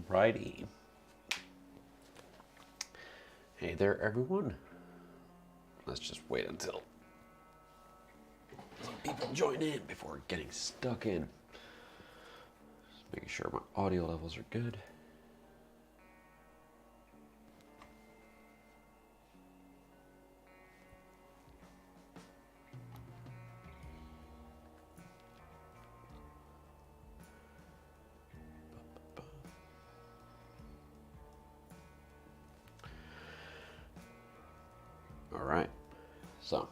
Alrighty. Hey there, everyone. Let's just wait until some people join in before getting stuck in. Just making sure my audio levels are good. All right, so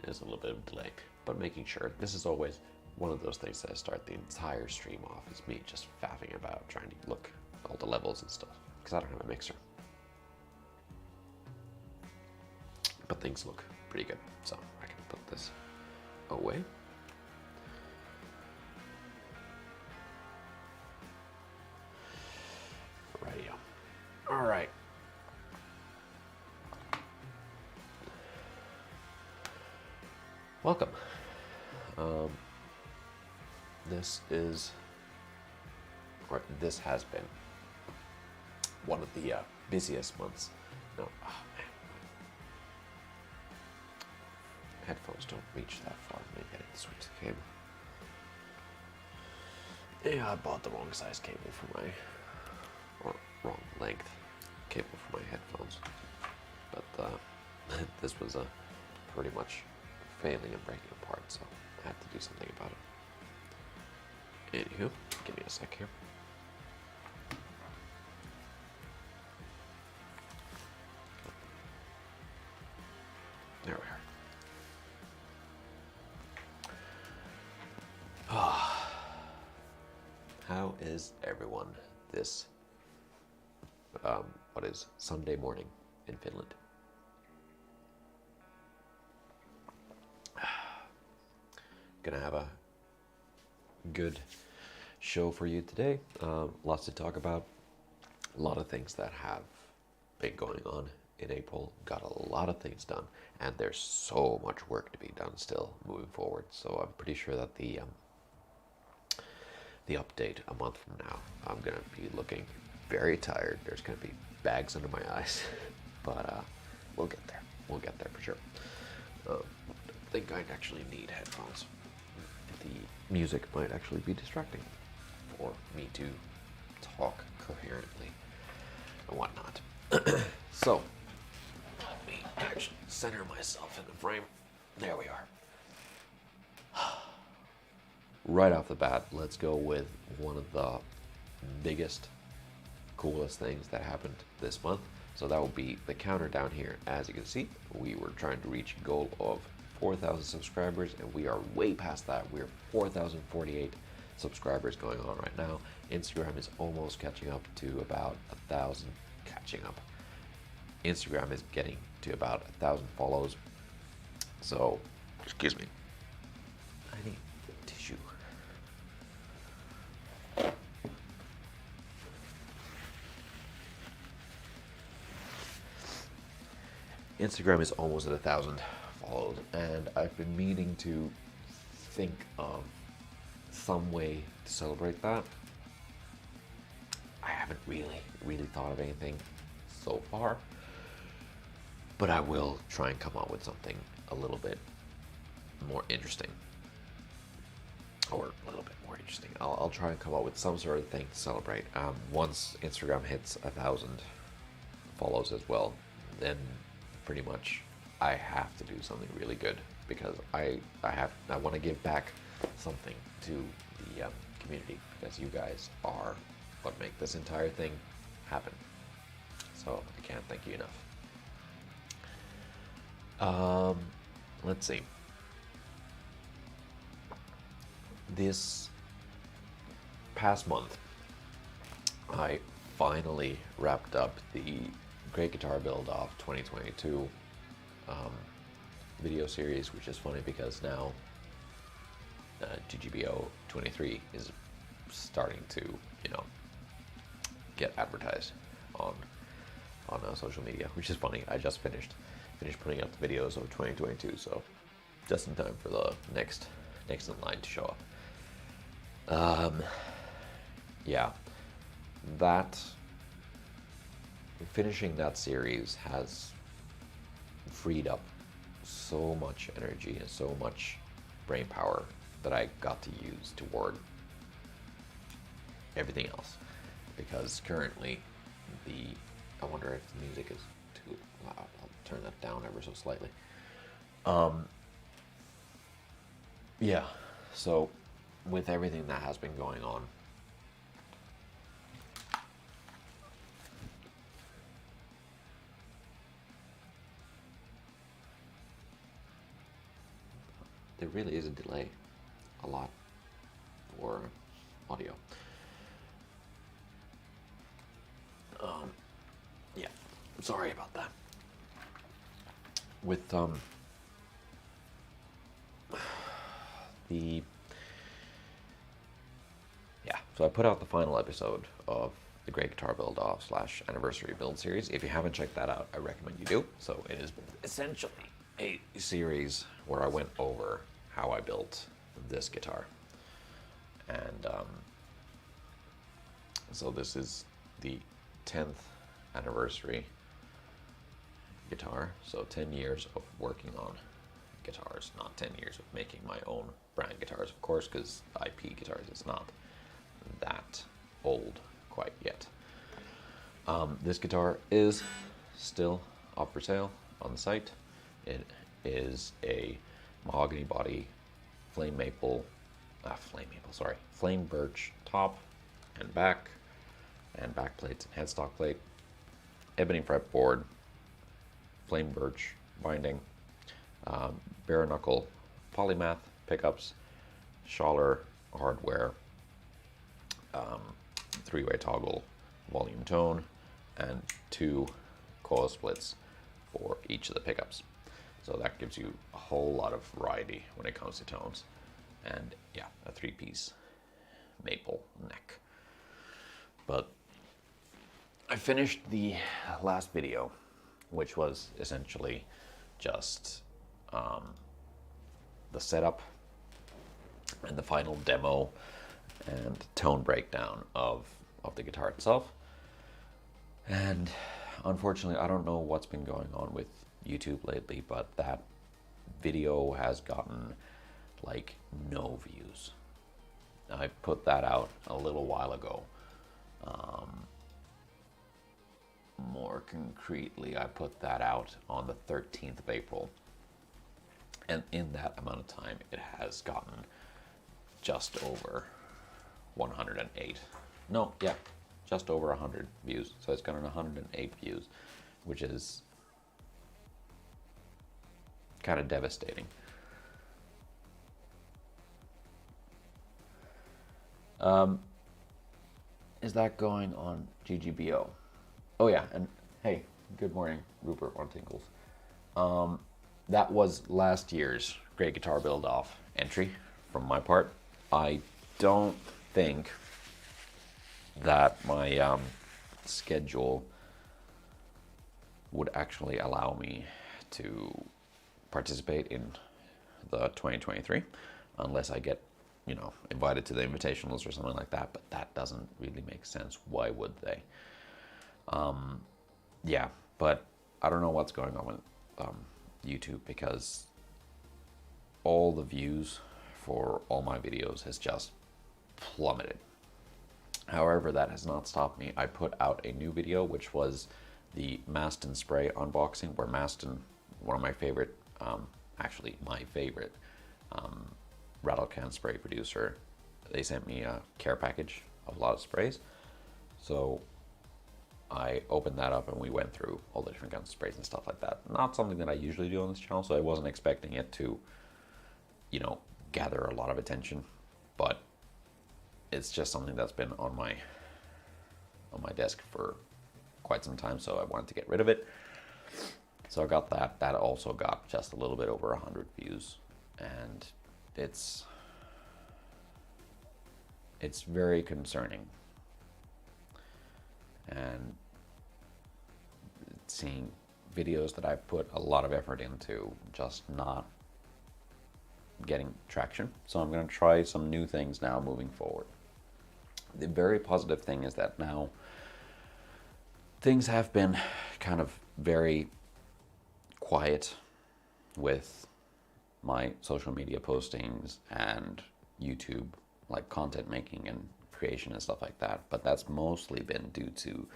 there's a little bit of delay, but making sure this is always one of those things that I start the entire stream off is me just faffing about trying to look at all the levels and stuff because I don't have a mixer, but things look pretty good, so I can put this away. All right. Welcome. This has been one of the busiest months. No, oh man. Headphones don't reach that far. Maybe I didn't switch the cable. Yeah, I bought the wrong size cable for my, or wrong length cable for my headphones. But this was pretty much failing and breaking apart, so I had to do something about it. Anywho, give me a sec here. There we are. How is everyone this, what is Sunday morning in Finland? Gonna have a good show for you today. Lots to talk about. A lot of things that have been going on in April. Got a lot of things done, and there's so much work to be done still moving forward. So I'm pretty sure that the update a month from now, I'm gonna be looking very tired. There's gonna be bags under my eyes, but we'll get there. We'll get there for sure. I think I actually need headphones. The music might actually be distracting for me to talk coherently and whatnot. So, let me actually center myself in the frame. There we are. Right off the bat, let's go with one of the biggest, coolest things that happened this month. So that will be the counter down here. As you can see, we were trying to reach a goal of 4,000 subscribers, and we are way past that. We're 4,048 subscribers going on right now. Instagram is almost catching up to about 1,000. Instagram is getting to about 1,000 follows. So, excuse me. I need tissue. Instagram is almost at 1,000 follows, and I've been meaning to think of some way to celebrate that. I haven't really thought of anything so far, but I will try and come up with something a little bit more interesting. Or a little bit more interesting. I'll try and come up with some sort of thing to celebrate. Once Instagram hits 1,000 follows as well, then pretty much I have to do something really good, because I want to give back something to the community, because you guys are what make this entire thing happen. So I can't thank you enough. Let's see. This past month, I finally wrapped up the Great Guitar Build of 2022 video series, which is funny because now GGBO 23 is starting to, get advertised on social media, which is funny. I just finished putting up the videos of 2022, so just in time for the next in line to show up. Yeah, that finishing that series has freed up so much energy and so much brain power that I got to use toward everything else. Because currently, I wonder if the music is too loud. I'll turn that down ever so slightly. Yeah, so with everything that has been going on, there really is a delay, a lot, for audio. Yeah, sorry about that. With the yeah, so I put out the final episode of the Great Guitar Build Off / Anniversary Build series. If you haven't checked that out, I recommend you do. So it is essentially a series where I went over how I built this guitar. And so this is the 10th anniversary guitar. So 10 years of working on guitars, not 10 years of making my own brand guitars, of course, because IP guitars is not that old quite yet. This guitar is still up for sale on the site. It is a mahogany body, flame birch top and back plates and headstock plate, ebony fretboard, flame birch binding, bare knuckle polymath pickups, Schaller hardware, three-way toggle volume tone, and 2 coil splits for each of the pickups. So that gives you a whole lot of variety when it comes to tones. And yeah, a 3-piece maple neck. But I finished the last video, which was essentially just the setup and the final demo and tone breakdown of the guitar itself. And unfortunately, I don't know what's been going on with YouTube lately, but that video has gotten like no views. I put that out a little while ago. More concretely, I put that out on the 13th of April. And in that amount of time, it has gotten just over 108. No, yeah, just over 100 views. So it's gotten 108 views, which is kind of devastating. Is that going on GGBO? Oh yeah, and hey, good morning, Rupert on Tinkles. That was last year's Great Guitar Build Off entry from my part. I don't think that my schedule would actually allow me to participate in the 2023 unless I get, invited to the invitationals or something like that, but that doesn't really make sense. Why would they? Yeah, but I don't know what's going on with YouTube, because all the views for all my videos has just plummeted. However, that has not stopped me. I put out a new video, which was the Maston spray unboxing, where Maston, one of my favorite, actually my favorite rattle can spray producer, they sent me a care package of a lot of sprays. So I opened that up and we went through all the different kinds of sprays and stuff like that. Not something that I usually do on this channel, so I wasn't expecting it to, gather a lot of attention, but it's just something that's been on my desk for quite some time, so I wanted to get rid of it. So I got that. That also got just a little bit over 100 views, and it's very concerning. And seeing videos that I've put a lot of effort into just not getting traction. So I'm going to try some new things now moving forward. The very positive thing is that now things have been kind of very quiet with my social media postings and YouTube, like content making and creation and stuff like that. But that's mostly been due to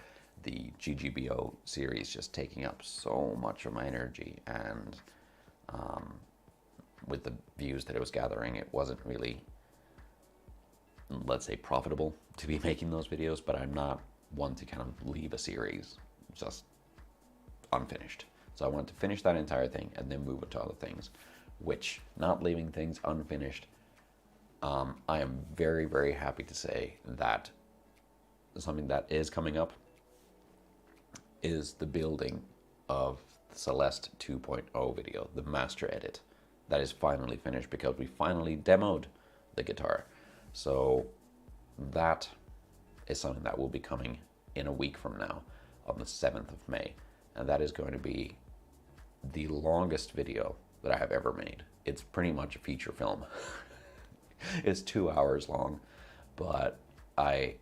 the GGBO series just taking up so much of my energy, and with the views that it was gathering, it wasn't really, let's say, profitable to be making those videos. But I'm not one to kind of leave a series just unfinished. So I want to finish that entire thing and then move it to other things, which, not leaving things unfinished, I am very, very happy to say that something that is coming up is the building of the Celeste 2.0 video, the master edit. That is finally finished because we finally demoed the guitar. So that is something that will be coming in a week from now, on the 7th of May. And that is going to be the longest video that I have ever made. It's pretty much a feature film. It's 2 hours long, but I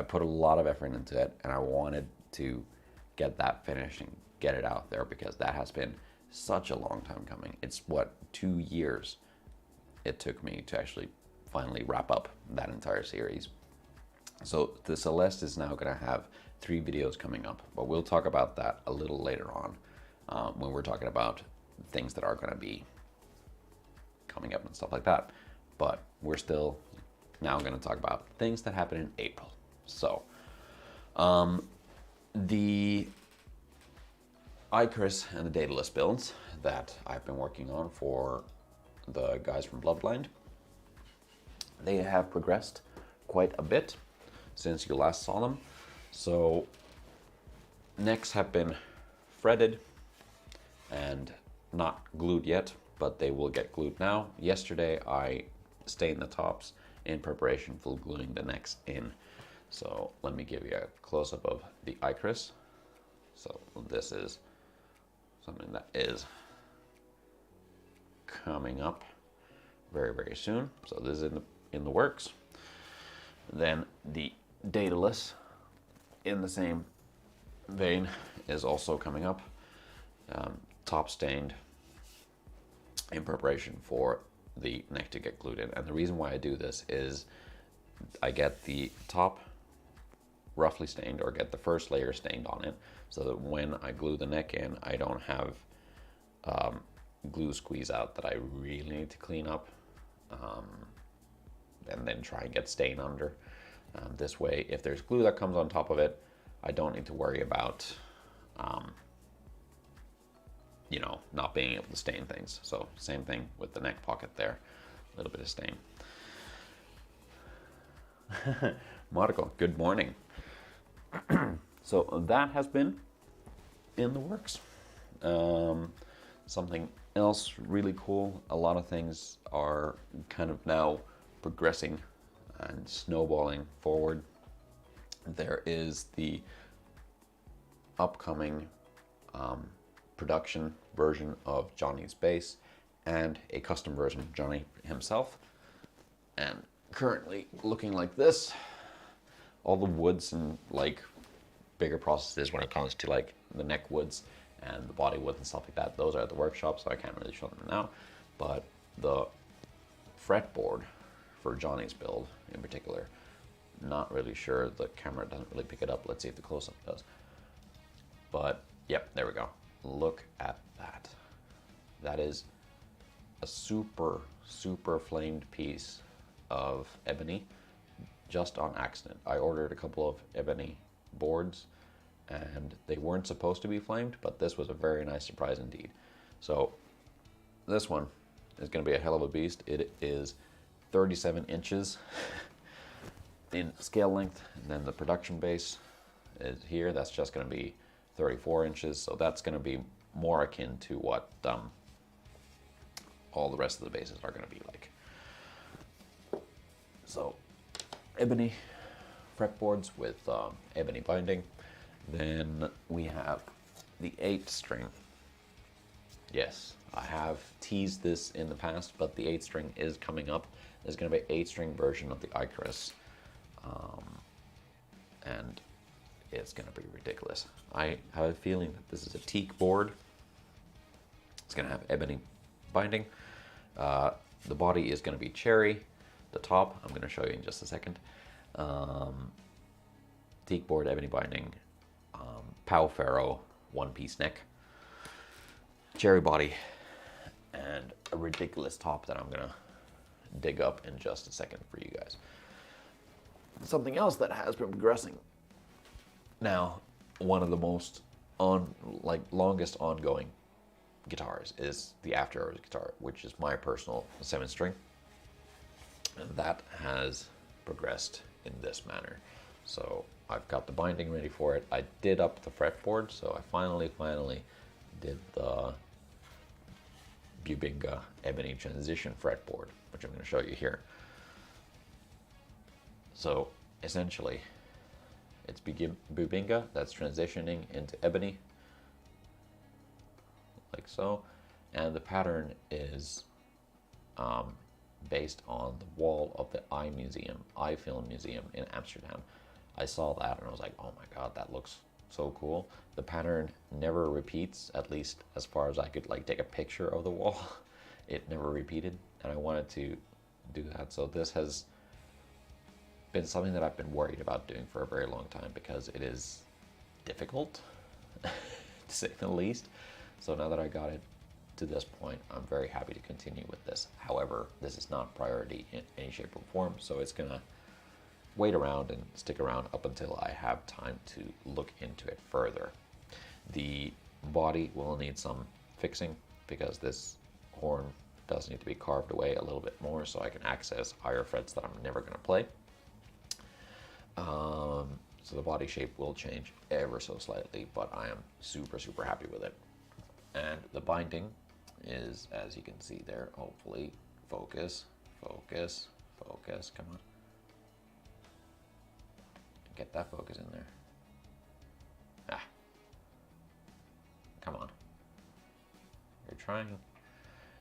put a lot of effort into it, and I wanted to get that finished and get it out there because that has been such a long time coming. It's 2 years it took me to actually finally wrap up that entire series. So the Celeste is now going to have 3 videos coming up, but we'll talk about that a little later on when we're talking about things that are going to be coming up and stuff like that. But we're still now going to talk about things that happen in April. So the iChris and the Daedalus builds that I've been working on for the guys from Bloodblind, they have progressed quite a bit since you last saw them. So necks have been fretted and not glued yet, but they will get glued now. Yesterday I stained the tops in preparation for gluing the necks in. So let me give you a close-up of the iChris. So this is something that is coming up very, very soon. So this is in the works. Then the Daedalus, in the same vein, is also coming up. Top stained in preparation for the neck to get glued in. And the reason why I do this is I get the top roughly stained, or get the first layer stained on it, so that when I glue the neck in, I don't have glue squeeze out that I really need to clean up and then try and get stain under. This way, if there's glue that comes on top of it, I don't need to worry about not being able to stain things. So same thing with the neck pocket there, a little bit of stain. Marco, good morning. So that has been in the works. Something else really cool, a lot of things are kind of now progressing and snowballing forward. There is the upcoming production version of Johnny's bass and a custom version of Johnny himself, and currently looking like this. All the woods and like bigger processes when it comes to like the neck woods and the body woods and stuff like that, those are at the workshop, so I can't really show them now. But the fretboard for Johnny's build in particular, not really sure, the camera doesn't really pick it up. Let's see if the close-up does. But yep, there we go. Look at that. That is a super, super flamed piece of ebony just on accident. I ordered a couple of ebony boards and they weren't supposed to be flamed, but this was a very nice surprise indeed. So this one is going to be a hell of a beast. It is 37 inches in scale length, and then the production base is here. That's just going to be 34 inches, so that's going to be more akin to what all the rest of the bases are going to be like. So ebony fretboards with ebony binding. Then we have the 8-string Yes, I have teased this in the past, but the 8 string is coming up. There's going to be an 8 string version of the Icarus, and it's going to be ridiculous. I have a feeling that this is a teak board. It's going to have ebony binding. The body is going to be cherry. The top, I'm going to show you in just a second. Teak board, ebony binding, Pau Ferro, one-piece neck, cherry body, and a ridiculous top that I'm going to dig up in just a second for you guys. Something else that has been progressing. Now, one of the most longest ongoing guitars is the After Hours guitar, which is my personal 7-string. And that has progressed in this manner. So I've got the binding ready for it. I did up the fretboard, so I finally did the Bubinga ebony transition fretboard, which I'm going to show you here. So essentially, it's Bubinga that's transitioning into ebony, like so, and the pattern is based on the wall of the Eye Film Museum in Amsterdam. I saw that and I was like, oh my god, that looks so cool. The pattern never repeats, at least as far as I could take a picture of the wall. It never repeated, and I wanted to do that. So this has been something that I've been worried about doing for a very long time, because it is difficult, to say the least. So now that I got it to this point, I'm very happy to continue with this. However, this is not priority in any shape or form, so it's gonna wait around and stick around up until I have time to look into it further. The body will need some fixing, because this horn does need to be carved away a little bit more so I can access higher frets that I'm never going to play. So the body shape will change ever so slightly, but I am super happy with it. And the binding is, as you can see there, hopefully, focus, come on. Get that focus in there. Ah. Come on. You're trying.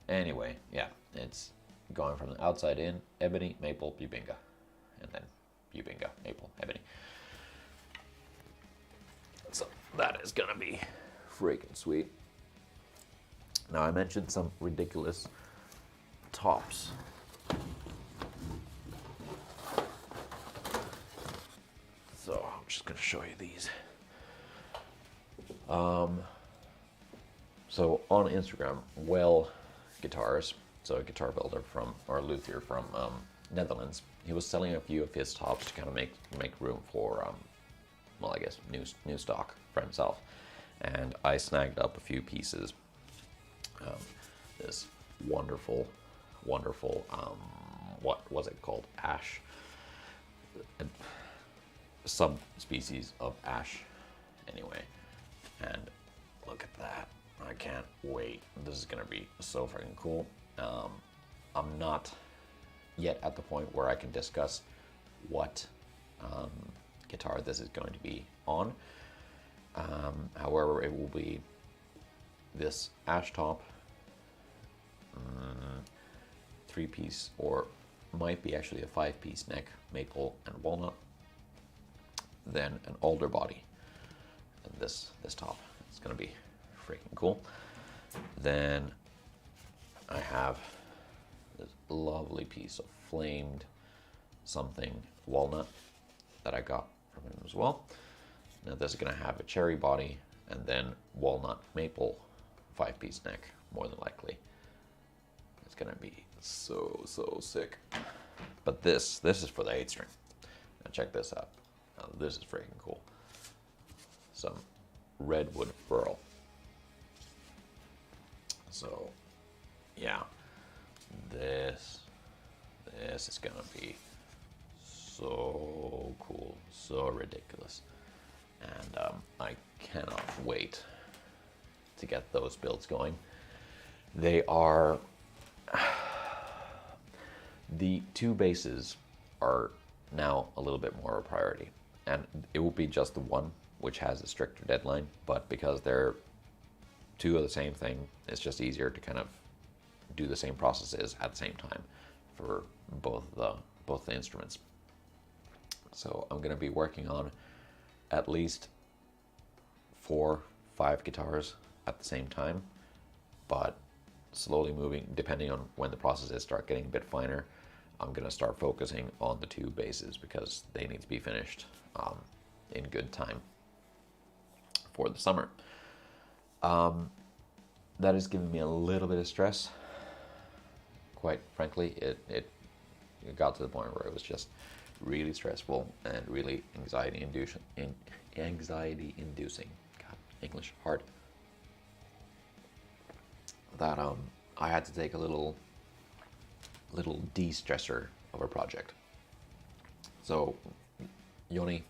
Anyway, yeah, it's going from the outside in, ebony, maple, Bubinga. And then Bubinga, maple, ebony. So that is gonna be freaking sweet. Now, I mentioned some ridiculous tops. So I'm just gonna show you these. So on Instagram, Well Guitars, so a guitar builder or luthier from Netherlands, he was selling a few of his tops to kind of make room for, well, I guess new stock for himself. And I snagged up a few pieces. This wonderful, what was it called? Ash. Subspecies of ash, anyway. And look at that. I can't wait. This is gonna be so freaking cool. I'm not yet at the point where I can discuss what guitar this is going to be on. However, it will be this ash top, 3-piece, or might be actually a 5-piece neck, maple and walnut, then an alder body, and this top. It's gonna be freaking cool. Then I have this lovely piece of flamed something walnut that I got from him as well. Now this is gonna have a cherry body and then walnut maple 5-piece neck, more than likely. It's gonna be so sick. But this is for the 8 string. Now check this out. Now this is freaking cool. Some redwood burl. So yeah, this is gonna be so cool, so ridiculous, and I cannot wait to get those builds going. They are the 2 basses are now a little bit more a priority, and it will be just the one which has a stricter deadline, but because they're two of the same thing. It's just easier to kind of do the same processes at the same time for both the instruments. So I'm going to be working on at least 4-5 guitars at the same time, but slowly moving, depending on when the processes start getting a bit finer. I'm going to start focusing on the 2 basses because they need to be finished in good time for the summer. That is giving me a little bit of stress. Quite frankly, it got to the point where it was just really stressful and really anxiety inducing. God, English hard. That I had to take a little de-stressor of a project. So Yoni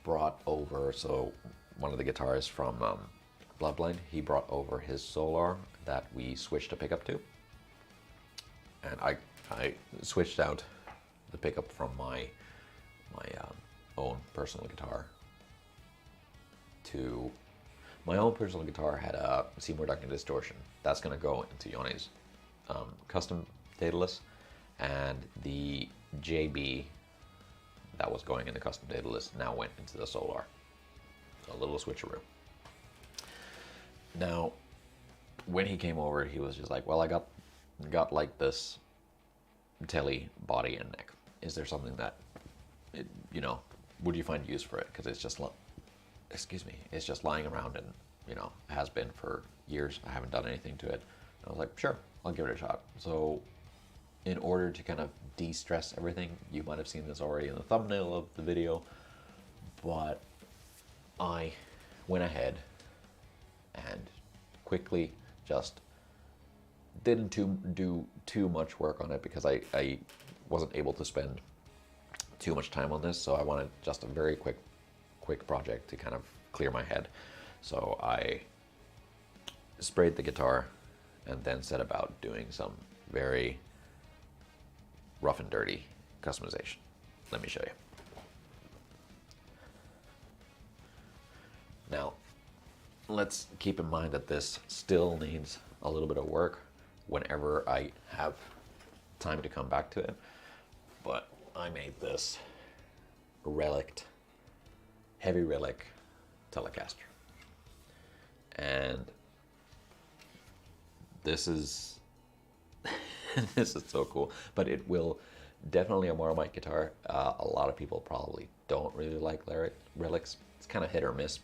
brought over, so one of the guitarists from Bloodblind, he brought over his Solar that we switched a pickup to, and I switched out the pickup from my own personal guitar to my own personal guitar had a Seymour Duncan distortion. That's going to go into Yoni's custom Daedalus, and the JB that was going in the custom Daedalus now went into the Solar. A little switcheroo. Now, when he came over, he was just like, well, I got like this telly body and neck. Is there something that, would you find use for it? Because it's just, it's just lying around and, has been for years. I haven't done anything to it. And I was like, sure, I'll give it a shot. So in order to kind of de-stress everything, you might have seen this already in the thumbnail of the video, but I went ahead and quickly just didn't do too much work on it because I wasn't able to spend too much time on this, so I wanted just a very quick project to kind of clear my head. So I sprayed the guitar and then set about doing some very rough and dirty customization. Let me show you. Now, let's keep in mind that this still needs a little bit of work whenever I have time to come back to it. But I made this heavy relic Telecaster. And this is this is so cool, but it will definitely a Marmite guitar. A lot of people probably don't really like relics. It's kind of hit or miss.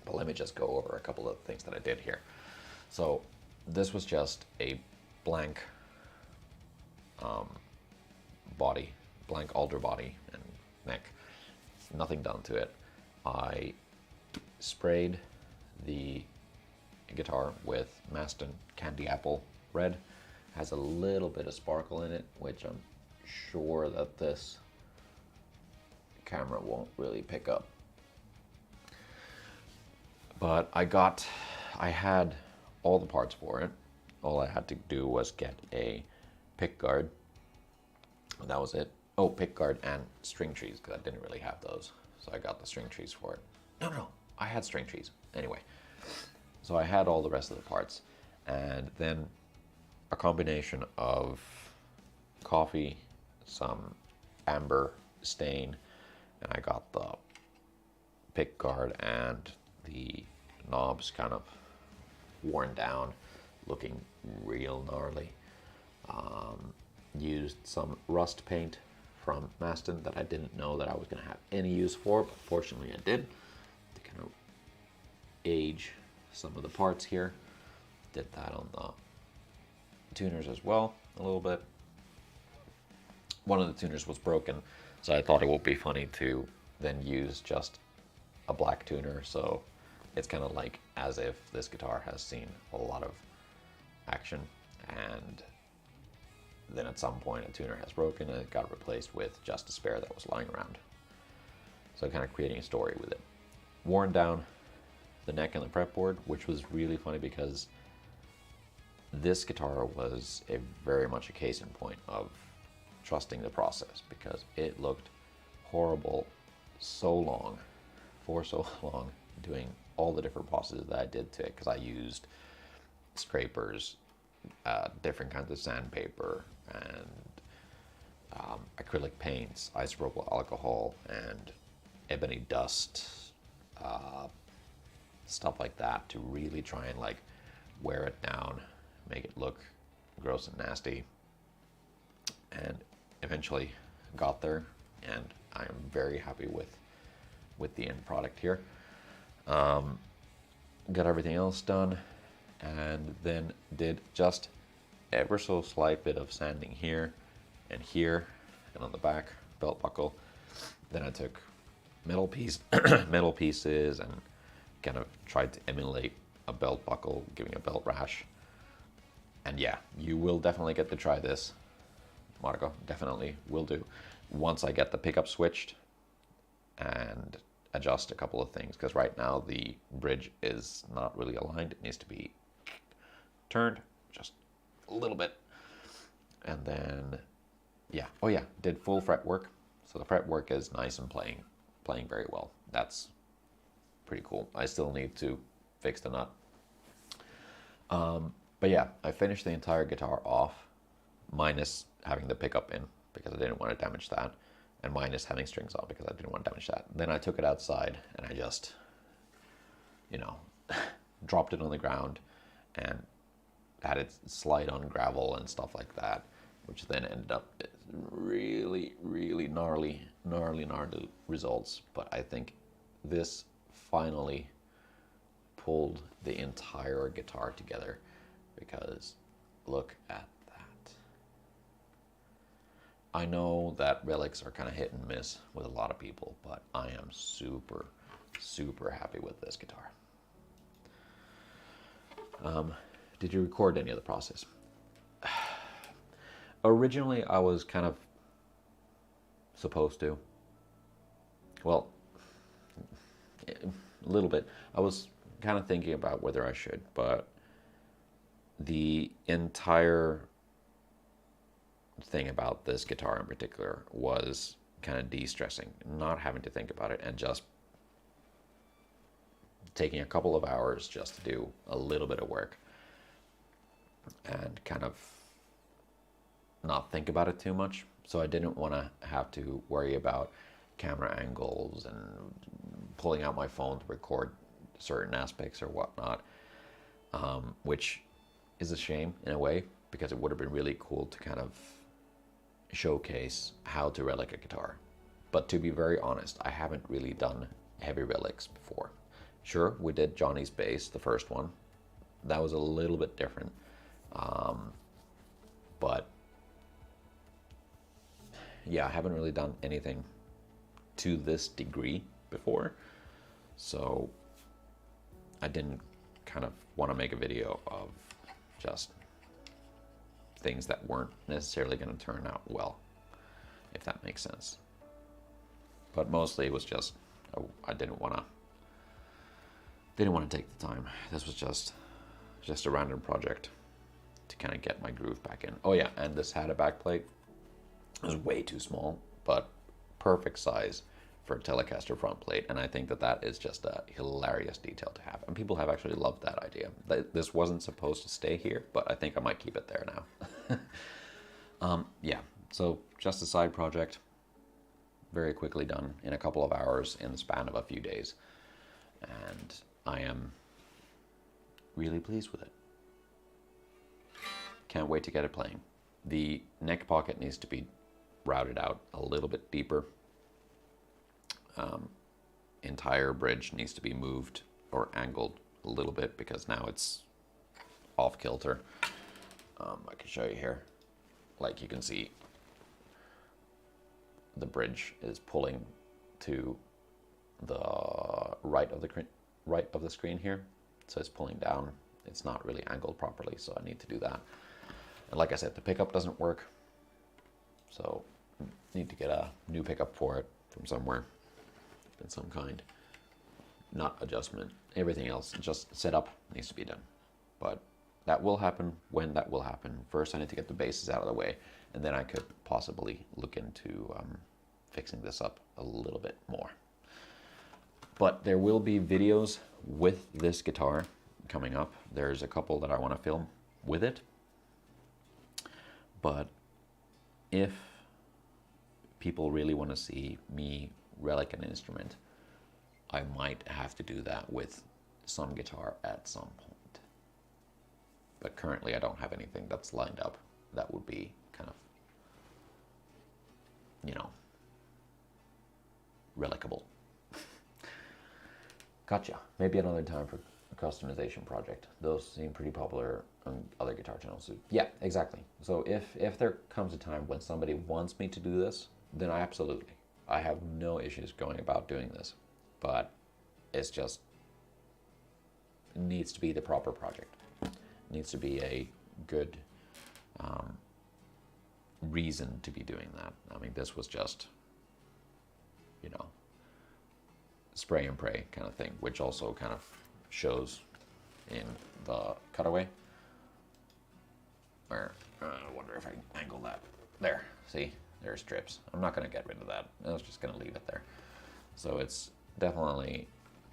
But let me just go over a couple of things that I did here. So this was just a blank body, blank alder body and neck. Nothing done to it. I sprayed the guitar with Maston Candy Apple Red. Has a little bit of sparkle in it, which I'm sure that this camera won't really pick up. But I had all the parts for it. All I had to do was get a pick guard. And that was it. Oh, pick guard and string trees, because I didn't really have those. So I got the string trees for it. No, I had string trees. Anyway, so I had all the rest of the parts. And then a combination of coffee, some amber stain, and I got the pick guard and the knobs kind of worn down, looking real gnarly. Used some rust paint from Maston that I didn't know that I was going to have any use for, but fortunately I did, to kind of age some of the parts here. Did that on the tuners as well a little bit. One of the tuners was broken, so I thought it would be funny to then use just a black tuner, so it's kind of like as if this guitar has seen a lot of action, and then at some point a tuner has broken and it got replaced with just a spare that was lying around. So kind of creating a story with it. Worn down the neck and the fretboard, which was really funny because this guitar was very much a case in point of trusting the process, because it looked horrible for so long doing all the different processes that I did to it, because I used scrapers, different kinds of sandpaper, and acrylic paints, isopropyl alcohol, and ebony dust, stuff like that, to really try and like wear it down, make it look gross and nasty, and eventually got there, and I am very happy with the end product here. Got everything else done, and then did just ever so slight bit of sanding here and here and on the back belt buckle. Then I took metal pieces and kind of tried to emulate a belt buckle, giving a belt rash. And yeah, you will definitely get to try this, Marco. Definitely will do. Once I get the pickup switched and adjust a couple of things, because right now the bridge is not really aligned. It needs to be turned just a little bit. And then, yeah, oh yeah, did full fret work. So the fret work is nice and playing very well. That's pretty cool. I still need to fix the nut. But yeah, I finished the entire guitar off, minus having the pickup in, because I didn't want to damage that, and minus having strings on, because I didn't want to damage that. Then I took it outside and I just, you know, dropped it on the ground and had it slide on gravel and stuff like that, which then ended up really, really gnarly results. But I think this finally pulled the entire guitar together, because look at that. I know that relics are kind of hit and miss with a lot of people, but I am super, super happy with this guitar. Did you record any of the process? Originally, I was kind of supposed to. Well, a little bit. I was kind of thinking about whether I should, but the entire thing about this guitar in particular was kind of de-stressing, not having to think about it and just taking a couple of hours just to do a little bit of work and kind of not think about it too much. So I didn't want to have to worry about camera angles and pulling out my phone to record certain aspects or whatnot, which is a shame in a way, because it would have been really cool to kind of showcase how to relic a guitar. But to be very honest, I haven't really done heavy relics before. Sure, we did Johnny's bass, the first one. That was a little bit different. But yeah, I haven't really done anything to this degree before. So I didn't kind of want to make a video of just things that weren't necessarily going to turn out well, if that makes sense. But mostly it was just, I didn't want to take the time. This was just a random project to kind of get my groove back in. Oh yeah, and this had a backplate. It was way too small, but perfect size for a Telecaster front plate, and I think that is just a hilarious detail to have, and people have actually loved that idea. This wasn't supposed to stay here, but I think I might keep it there now. Yeah, so just a side project, very quickly done in a couple of hours in the span of a few days, and I am really pleased with it. Can't wait to get it playing. The neck pocket needs to be routed out a little bit deeper. Entire bridge needs to be moved or angled a little bit, because now it's off kilter. I can show you here. Like, you can see the bridge is pulling to the right of the screen here, so it's pulling down. It's not really angled properly, so I need to do that. And like I said, the pickup doesn't work, so need to get a new pickup for it from somewhere in some kind. Not adjustment. Everything else, just setup, needs to be done. But that will happen when that will happen. First, I need to get the bases out of the way, and then I could possibly look into fixing this up a little bit more. But there will be videos with this guitar coming up, there's a couple that I want to film with it. But if people really want to see me relic an instrument, I might have to do that with some guitar at some point. But currently I don't have anything that's lined up that would be kind of, you know, relicable. Gotcha. Maybe another time for a customization project. Those seem pretty popular on other guitar channels. So yeah, exactly. So if there comes a time when somebody wants me to do this, then I have no issues going about doing this. But it's just, it needs to be the proper project. It needs to be a good reason to be doing that. I mean, this was just, you know, spray and pray kind of thing, which also kind of shows in the cutaway. Where, I wonder if I can angle that. There, see, there's strips. I'm not gonna get rid of that. I was just gonna leave it there. So it's definitely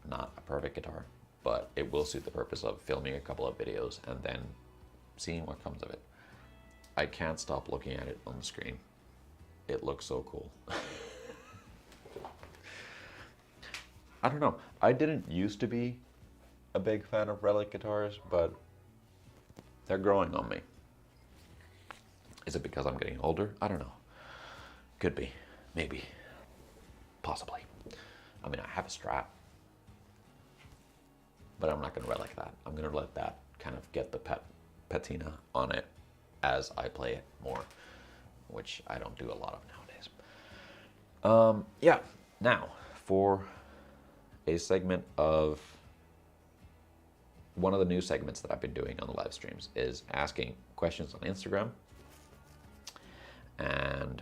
not a perfect guitar, but it will suit the purpose of filming a couple of videos and then seeing what comes of it. I can't stop looking at it on the screen. It looks so cool. I don't know. I didn't used to be a big fan of relic guitars, but they're growing on me. Is it because I'm getting older? I don't know. Could be. Maybe. Possibly. I mean, I have a Strat, but I'm not going to relic that. I'm going to let that kind of get the patina on it as I play it more, which I don't do a lot of nowadays. Yeah. Now, for a segment of one of the new segments that I've been doing on the live streams is asking questions on Instagram and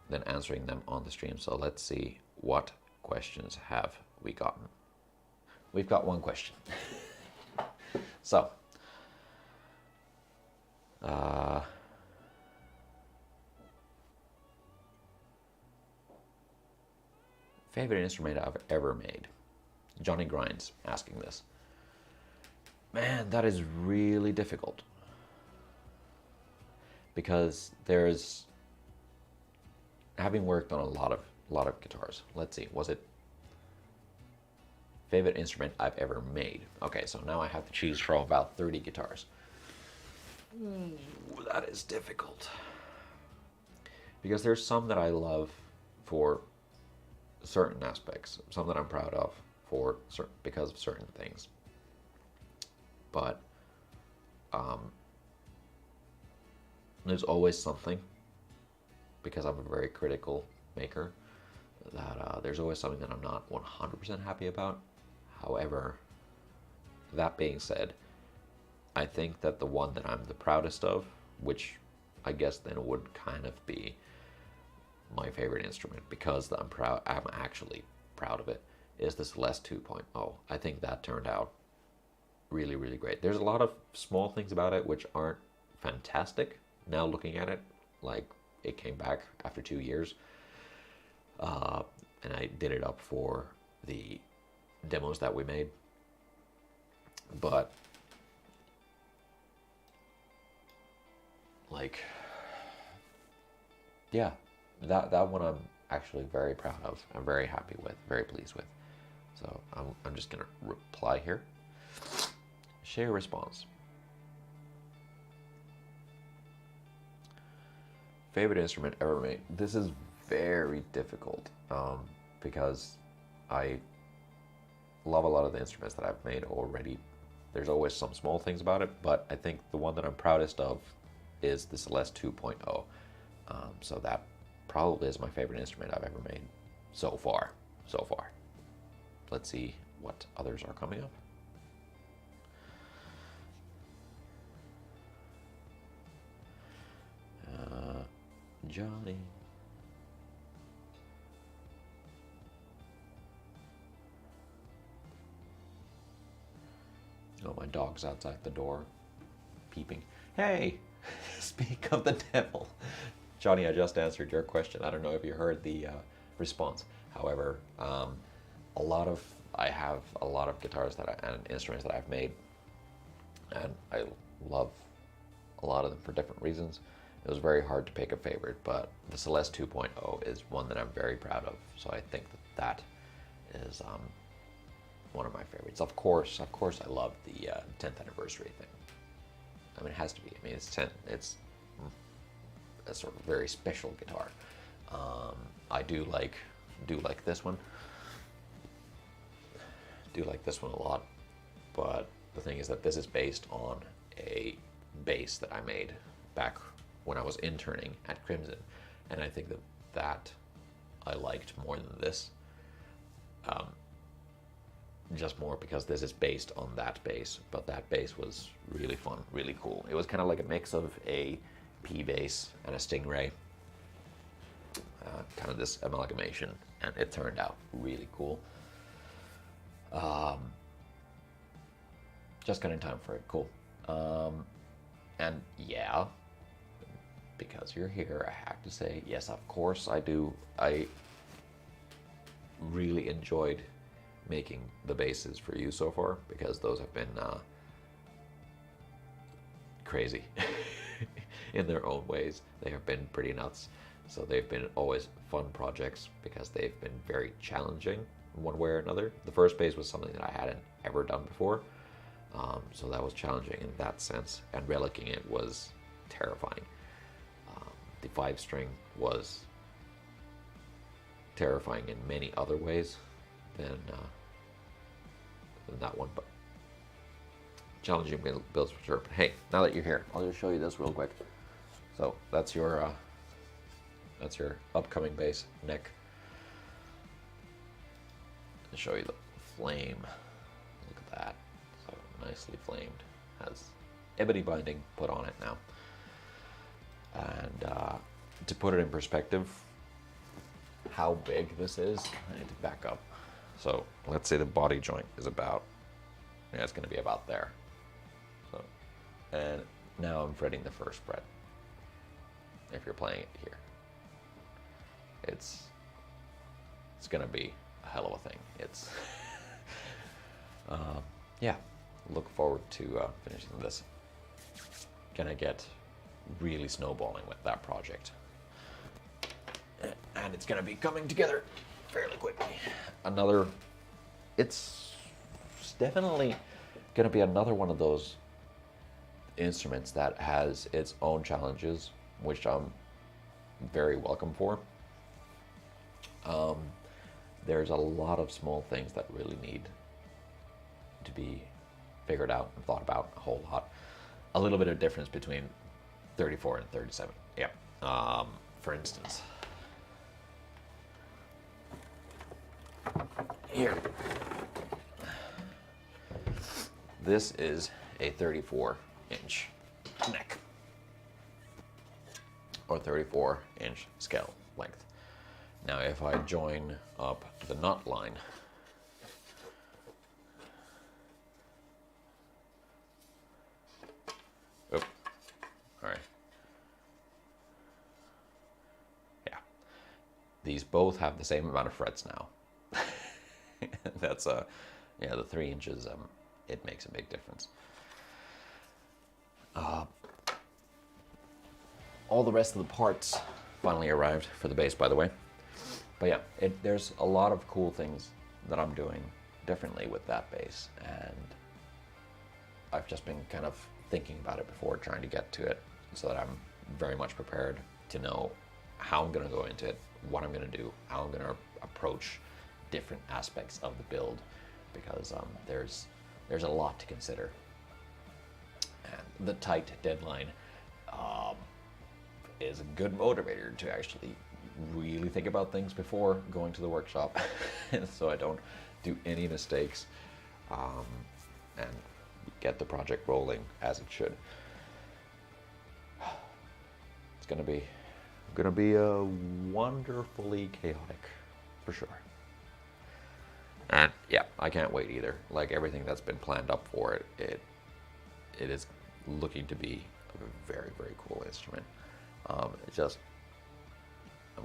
then answering them on the stream. So let's see, what questions have we gotten? We've got one question. So, favorite instrument I've ever made? Johnny Grinds asking this. Man, that is really difficult. Because there's, having worked on a lot of guitars. Let's see, was it favorite instrument I've ever made? Okay, so now I have to choose from about 30 guitars. Ooh, that is difficult. Because there's some that I love for certain aspects, some that I'm proud of for because of certain things. But there's always something, because I'm a very critical maker, that there's always something that I'm not 100% happy about. However, that being said, I think that the one that I'm the proudest of, which I guess then would kind of be my favorite instrument because I'm actually proud of it, is the Celeste 2.0. I think that turned out really, really great. There's a lot of small things about it which aren't fantastic. Now looking at it, like it came back after 2 years, and I did it up for the demos that we made. But like, yeah, that one I'm actually very proud of. I'm very happy with, very pleased with. So I'm just gonna reply here. Share response. Favorite instrument ever made. This is very difficult because I love a lot of the instruments that I've made already. There's always some small things about it, but I think the one that I'm proudest of is the Celeste 2.0. So that probably is my favorite instrument I've ever made so far. Let's see what others are coming up. Johnny. Oh, my dog's outside the door, peeping. Hey, speak of the devil. Johnny, I just answered your question. I don't know if you heard the response. However, a lot of I have a lot of guitars and instruments that I've made, and I love a lot of them for different reasons. It was very hard to pick a favorite, but the Celeste 2.0 is one that I'm very proud of. So I think that is one of my favorites. Of course, I love the 10th anniversary thing. I mean, it has to be. I mean, it's a sort of very special guitar. I do like this one. Do like this one a lot, but the thing is that this is based on a bass that I made back when I was interning at Crimson, and I think that I liked more than this. Just more because this is based on that bass, but that bass was really fun, really cool. It was kind of like a mix of a P bass and a Stingray, kind of this amalgamation, and it turned out really cool. Just got in time for it, cool. And yeah, because you're here, I have to say, yes, of course I do. I really enjoyed making the basses for you so far, because those have been crazy in their own ways. They have been pretty nuts. So they've been always fun projects because they've been very challenging in one way or another. The first bass was something that I hadn't ever done before. So that was challenging in that sense, and relicking it was terrifying. The 5-string was terrifying in many other ways than that one, but challenging builds for sure. But hey, now that you're here, I'll just show you this real quick. So that's your upcoming bass neck. I'll show you the flame. Look at that. So nicely flamed. Has ebony binding put on it now. And to put it in perspective, how big this is, I need to back up. So let's say the body joint is about, yeah, it's going to be about there. So, and now I'm fretting the first fret. If you're playing it here, it's going to be a hell of a thing. It's yeah. Look forward to finishing this. Gonna get really snowballing with that project, and it's gonna be coming together fairly quickly. It's definitely gonna be another one of those instruments that has its own challenges, which I'm very welcome for. There's a lot of small things that really need to be figured out and thought about a whole lot. A little bit of difference between 34 and 37. Yeah. For instance, here, this is a 34-inch neck, or 34-inch scale length. Now, if I join up the nut line, all right, yeah, these both have the same amount of frets now. That's yeah, the 3 inches, it makes a big difference. All the rest of the parts finally arrived for the bass, by the way. But yeah, there's a lot of cool things that I'm doing differently with that bass, and I've just been kind of thinking about it before trying to get to it, so that I'm very much prepared to know how I'm going to go into it, what I'm going to do, how I'm going to approach different aspects of the build, because there's a lot to consider. And the tight deadline is a good motivator to actually really think about things before going to the workshop, so I don't do any mistakes, and get the project rolling as it should. It's gonna be wonderfully chaotic, for sure. And yeah, I can't wait either. Like, everything that's been planned up for it is looking to be a very, very cool instrument. I'm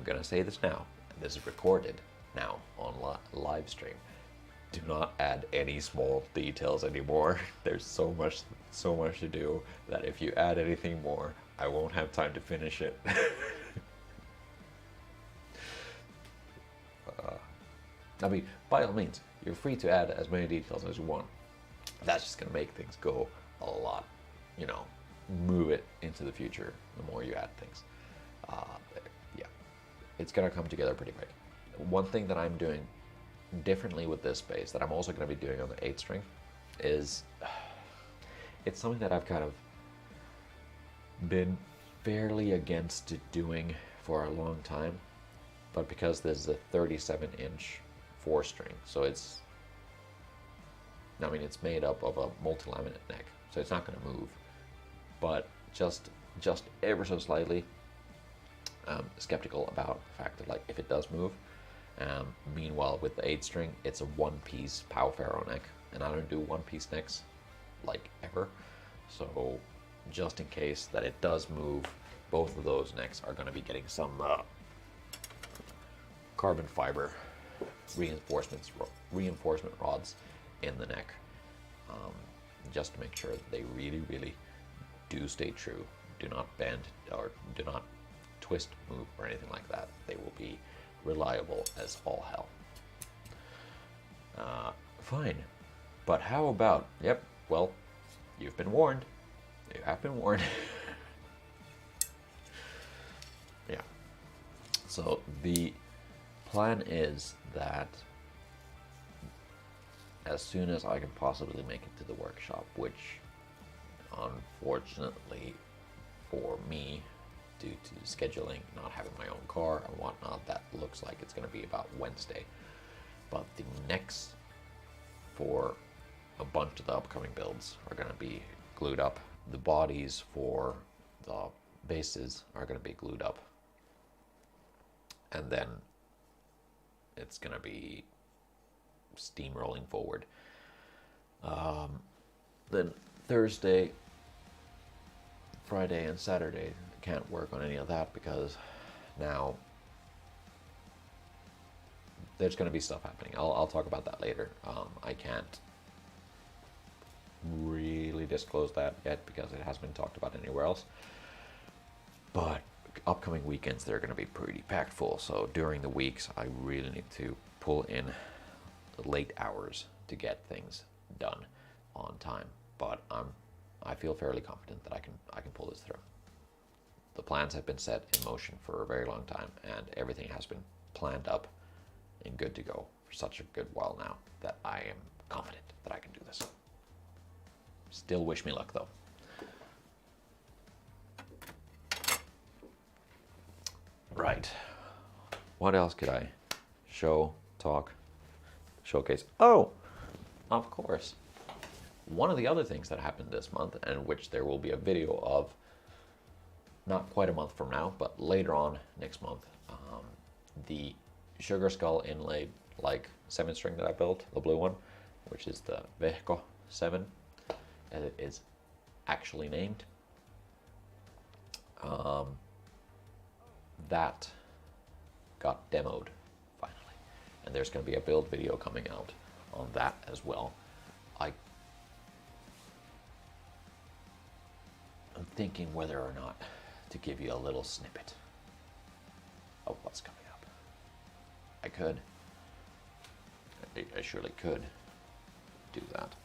gonna say this now, and this is recorded now on live stream. do not add any small details anymore. There's so much to do that if you add anything more, I won't have time to finish it. I mean, by all means, you're free to add as many details as you want. That's just going to make things go a lot, move it into the future the more you add things. Yeah, it's going to come together pretty quick. One thing that I'm doing differently with this space that I'm also going to be doing on the 8 string is it's something that I've kind of been fairly against doing for a long time, but because this is a 37-inch 4 string, so it's made up of a multi-laminate neck, so it's not going to move, but just ever so slightly skeptical about the fact that, like, if it does move. Meanwhile, with the 8 string, it's a one-piece Pow Pharaoh neck, and I don't do one-piece necks like ever, so just in case that it does move, both of those necks are going to be getting some carbon fiber reinforcement rods in the neck, just to make sure that they really, really do stay true, do not bend or do not twist, move, or anything like that. They will be reliable as all hell. Fine, but how about, yep, well, you've been warned. You have been warned. Yeah. So the plan is that as soon as I can possibly make it to the workshop, which unfortunately for me, due to scheduling, not having my own car and whatnot, that looks like it's going to be about Wednesday. But the necks for a bunch of the upcoming builds are going to be glued up. The bodies for the bases are going to be glued up. And then it's going to be steamrolling forward. Then Thursday, Friday, and Saturday, I can't work on any of that because now there's going to be stuff happening. I'll talk about that later. I can't really disclose that yet because it hasn't been talked about anywhere else. But upcoming weekends, they're going to be pretty packed full. So during the weeks, I really need to pull in late hours to get things done on time. But I feel fairly confident that I can pull this through. The plans have been set in motion for a very long time, and everything has been planned up and good to go for such a good while now that I am confident that I can do this. Still wish me luck, though. Right. What else could I show, talk, showcase? Oh, of course. One of the other things that happened this month, and which there will be a video of not quite a month from now, but later on next month, the Sugar Skull inlaid like 7 string that I built, the blue one, which is the Vehko 7, as it is actually named. That got demoed finally, and there's going to be a build video coming out on that as well. I'm thinking whether or not to give you a little snippet of what's coming up. I could. I surely could do that.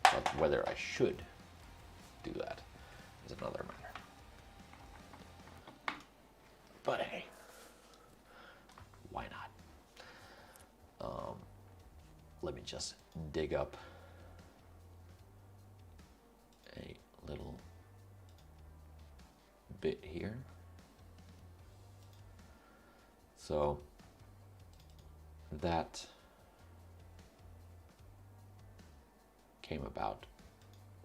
But whether I should do that is another matter. But hey, why not? Let me just dig up a little bit here. So that came about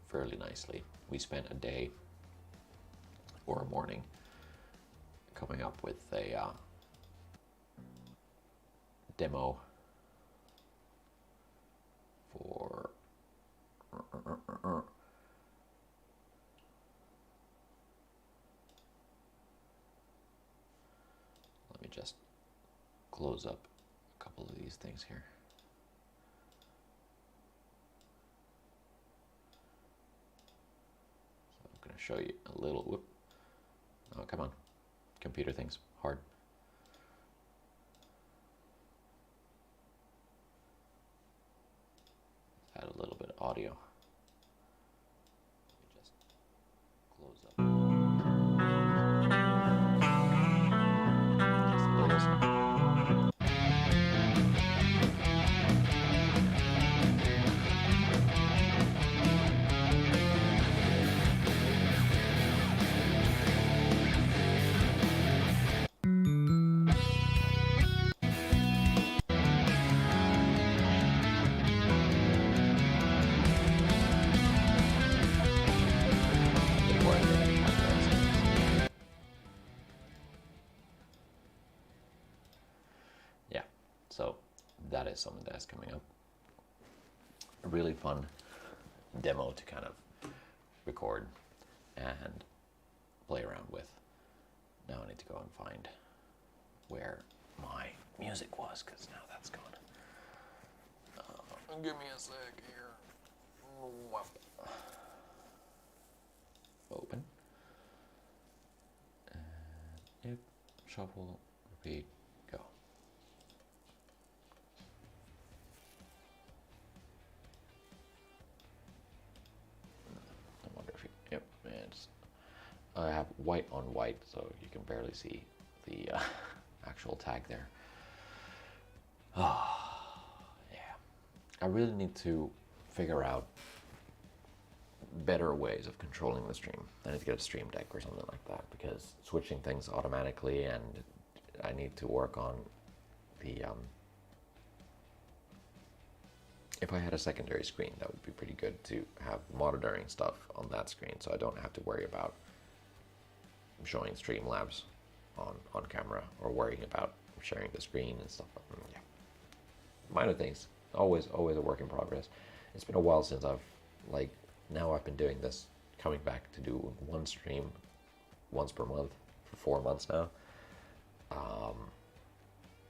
fairly nicely. We spent a day or a morning coming up with a demo for let me just close up a couple of these things here. show you a little. Whoop. Oh, come on. Computer things hard. Add a little bit of audio. Let me just close up. Just a little. Yeah, so that is something that's coming up. A really fun demo to kind of record and play around with. Now I need to go and find where my music was, because now that's gone. Give me a sec here. Open. And yep, shuffle, repeat, go. I wonder if you, yep, it's, I have white on white, so you can barely see the actual tag there. Oh, yeah. I really need to figure out better ways of controlling the stream. I need to get a stream deck or something like that, because switching things automatically, and I need to work on the if I had a secondary screen, that would be pretty good to have monitoring stuff on that screen, so I don't have to worry about showing Streamlabs on camera or worrying about sharing the screen and stuff. Yeah, minor things. Always a work in progress. It's been a while since now I've been doing this, coming back to do one stream once per month for 4 months now.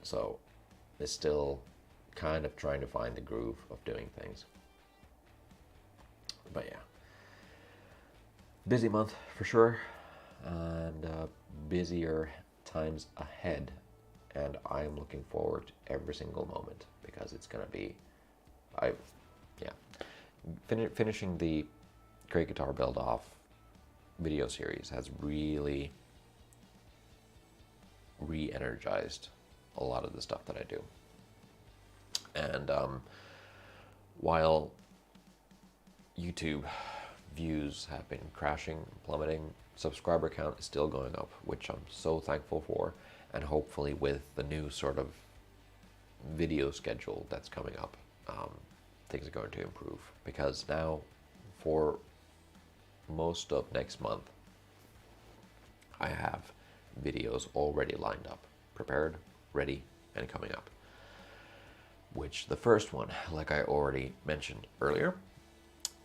So it's still kind of trying to find the groove of doing things. But yeah, busy month for sure, and busier times ahead. And I'm looking forward to every single moment, because it's gonna be, finishing the Great Guitar Build Off video series has really re-energized a lot of the stuff that I do. And while YouTube views have been crashing, plummeting, subscriber count is still going up, which I'm so thankful for. And hopefully with the new sort of video schedule that's coming up, things are going to improve, because now for most of next month I have videos already lined up, prepared, ready, and coming up. Which the first one, like I already mentioned earlier,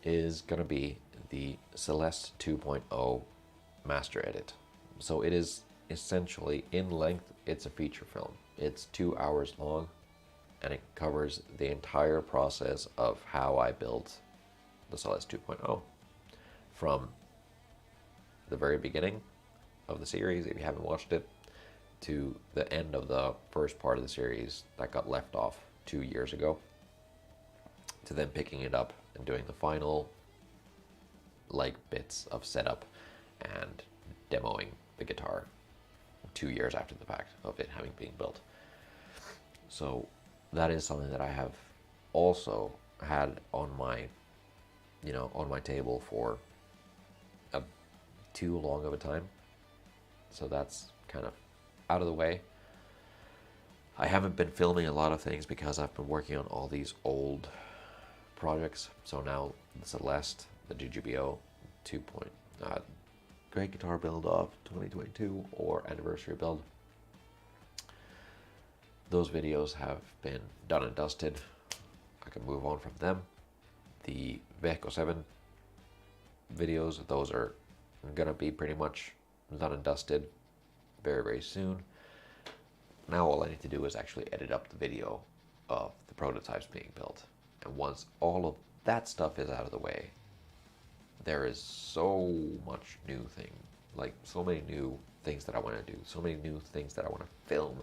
is gonna be the Celeste 2.0 Master Edit. So it is essentially, in length, it's a feature film. It's 2 hours long, and it covers the entire process of how I built the Celeste 2.0. From the very beginning of the series, if you haven't watched it, to the end of the first part of the series that got left off 2 years ago, to then picking it up and doing the final bits of setup and demoing the guitar 2 years after the fact of it having been built. So that is something that I have also had on my table for too long of a time. So that's kind of out of the way. I haven't been filming a lot of things because I've been working on all these old projects. So now the Celeste, the GGBO 2. Great Guitar Build Off 2022 or Anniversary Build. Those videos have been done and dusted. I can move on from them. The Veco 7 videos, those are gonna be pretty much done and dusted very, very soon. Now all I need to do is actually edit up the video of the prototypes being built. And once all of that stuff is out of the way, there is so much new thing, like so many new things that I want to do, so many new things that I want to film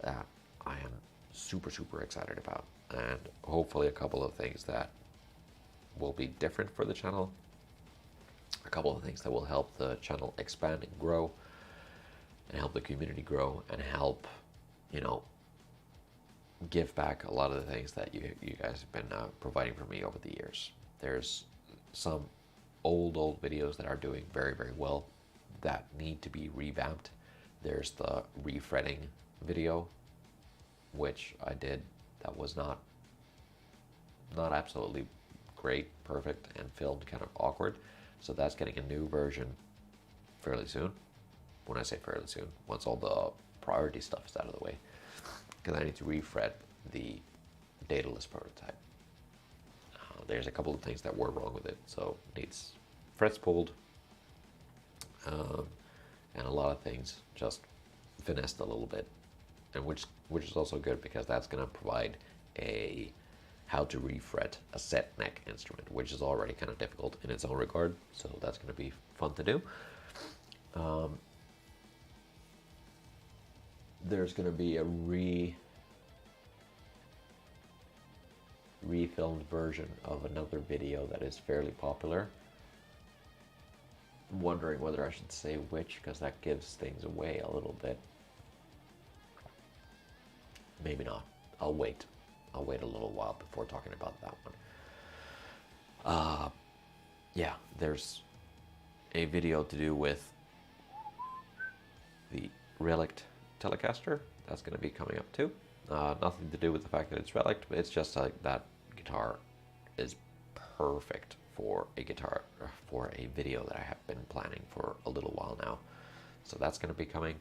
that I am super, super excited about. And hopefully a couple of things that will be different for the channel, a couple of things that will help the channel expand and grow, and help the community grow, and help, you know, give back a lot of the things that you guys have been providing for me over the years. There's some old videos that are doing very, very well that need to be revamped. There's the refretting video, which I did, that was not absolutely great, perfect, and filmed kind of awkward. So that's getting a new version fairly soon. When I say fairly soon, once all the priority stuff is out of the way, because I need to refret the dataless prototype. There's a couple of things that were wrong with it, so it needs frets pulled, and a lot of things just finessed a little bit, and which is also good, because that's going to provide a how to refret a set neck instrument, which is already kind of difficult in its own regard. So that's going to be fun to do. There's going to be a refilmed version of another video that is fairly popular. I'm wondering whether I should say which, because that gives things away a little bit. Maybe not. I'll wait a little while before talking about that one. Yeah, there's a video to do with the Relict Telecaster. That's going to be coming up too. Nothing to do with the fact that it's Relict, but it's just like that guitar is perfect for a guitar, for a video that I have been planning for a little while now. So that's going to be coming.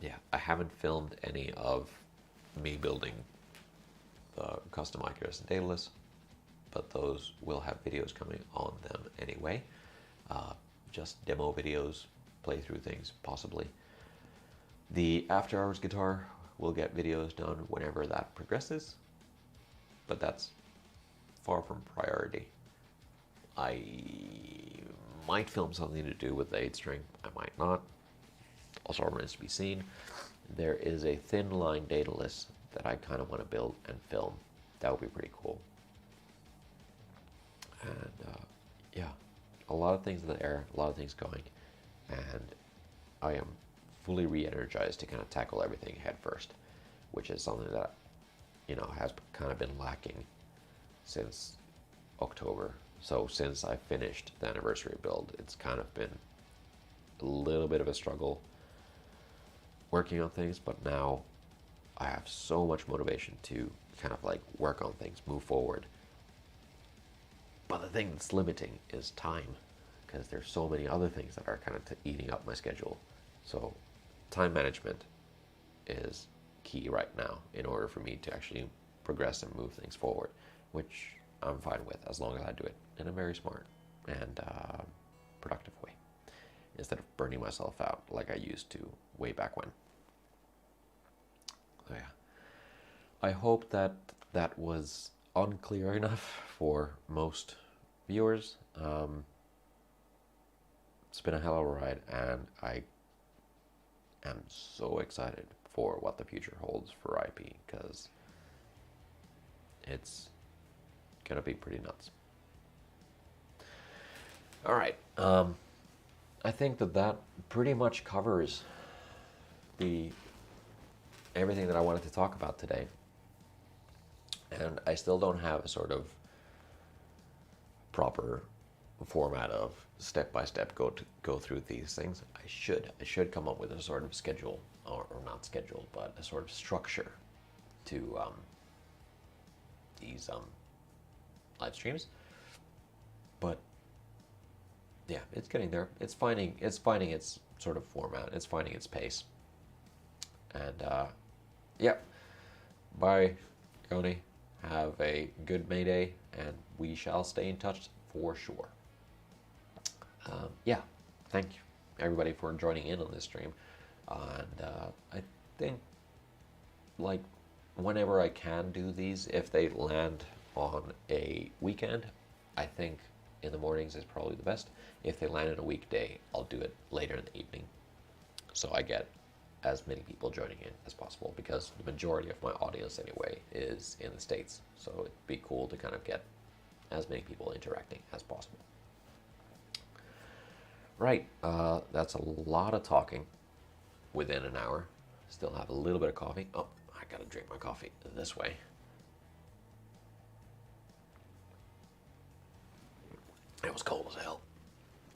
Yeah, I haven't filmed any of me building the custom IQS and dataless, but those will have videos coming on them anyway. Just demo videos, playthrough things, possibly. The After Hours guitar will get videos done whenever that progresses, but that's far from priority. I might film something to do with the 8-string, I might not. Also remains to be seen. There is a thin line dataless that I kind of want to build and film. That would be pretty cool. And yeah, a lot of things in the air, a lot of things going, and I am fully re-energized to kind of tackle everything head first, which is something that, you know, has kind of been lacking since October. So since I finished the anniversary build, it's kind of been a little bit of a struggle working on things, but now I have so much motivation to kind of like work on things, move forward. But the thing that's limiting is time, because there's so many other things that are kind of eating up my schedule. So time management is key right now in order for me to actually progress and move things forward, which I'm fine with as long as I do it in a very smart and productive way, instead of burning myself out like I used to way back when. So yeah, I hope that that was unclear enough for most viewers. It's been a hell of a ride, and I am so excited for what the future holds for IP, because it's gonna be pretty nuts. All right, I think that pretty much covers everything that I wanted to talk about today. And I still don't have a sort of proper format of step-by-step go through these things. I should come up with a sort of schedule, or not schedule, but a sort of structure to these live streams. But yeah, it's getting there. It's finding its sort of format. It's finding its pace. And yeah, bye, Yoni. Have a good May Day, and we shall stay in touch for sure. Yeah, thank you everybody for joining in on this stream. And I think, like, whenever I can do these, if they land on a weekend, I think in the mornings is probably the best. If they land on a weekday, I'll do it later in the evening, so I get as many people joining in as possible, because the majority of my audience anyway is in the States. So it'd be cool to kind of get as many people interacting as possible. Right, that's a lot of talking within an hour. Still have a little bit of coffee. Oh, I gotta drink my coffee this way. It was cold as hell.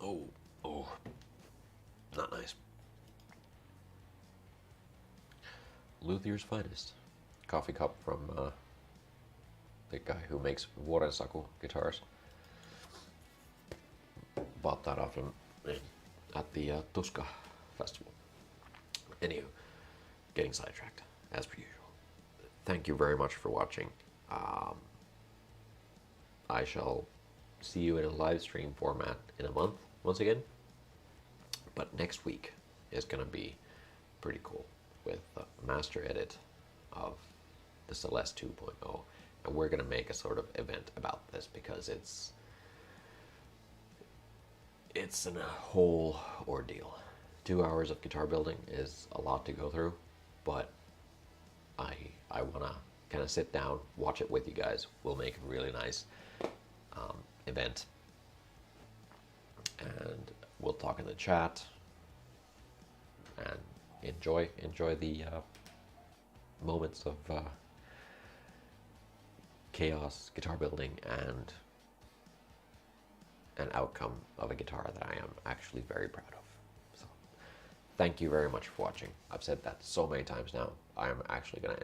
Oh, oh, not nice. Luthier's finest coffee cup from the guy who makes Vuorensaku guitars. Bought that off him at the Tuska festival. Anywho, getting sidetracked as per usual. Thank you very much for watching. I shall see you in a live stream format in a month once again. But next week is going to be pretty cool with the master edit of the Celeste 2.0. And we're going to make a sort of event about this, because it's a whole ordeal. 2 hours of guitar building is a lot to go through, but I want to kind of sit down, watch it with you guys. We'll make a really nice event, and we'll talk in the chat and enjoy the moments of chaos, guitar building, and an outcome of a guitar that I am actually very proud of. So, thank you very much for watching. I've said that so many times now. I am actually going to